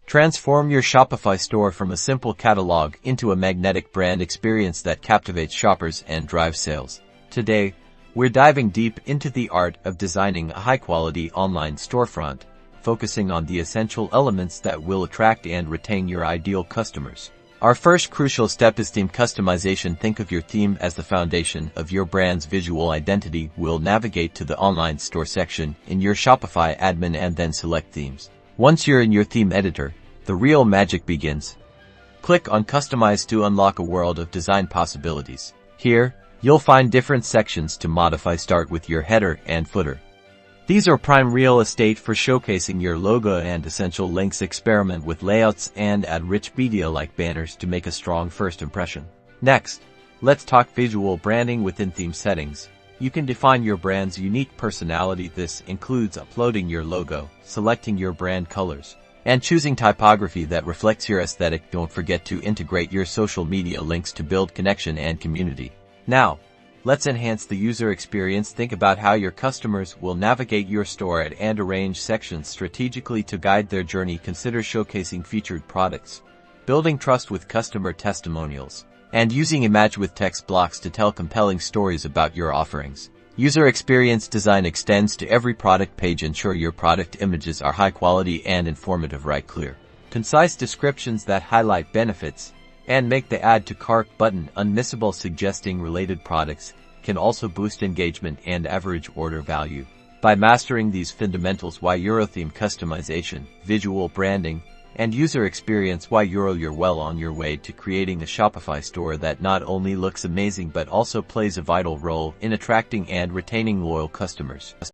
Transform your Shopify store from a simple catalog into a magnetic brand experience that captivates shoppers and drives sales. Today, we're diving deep into the art of designing a high-quality online storefront, focusing on the essential elements that will attract and retain your ideal customers. Our first crucial step is theme customization. Think of your theme as the foundation of your brand's visual identity. We'll navigate to the online store section in your Shopify admin and then select themes. Once you're in your theme editor, the real magic begins. Click on Customize to unlock a world of design possibilities. Here, you'll find different sections to modify. Start with your header and footer. These are prime real estate for showcasing your logo and essential links. Experiment with layouts and add rich media like banners to make a strong first impression. Next, let's talk visual branding within theme settings. You can define your brand's unique personality. This includes uploading your logo, selecting your brand colors, and choosing typography that reflects your aesthetic. Don't forget to integrate your social media links to build connection and community. Now, let's enhance the user experience. Think about how your customers will navigate your store and arrange sections strategically to guide their journey. Consider showcasing featured products, building trust with customer testimonials, and using image with text blocks to tell compelling stories about your offerings. User experience design extends to every product page. Ensure your product images are high quality and informative. Write clear, concise descriptions that highlight benefits, and make the Add to Cart button unmissable. Suggesting related products can also boost engagement and average order value. By mastering these fundamentals, theme customization, visual branding, and user experience, you're well on your way to creating a Shopify store that not only looks amazing but also plays a vital role in attracting and retaining loyal customers.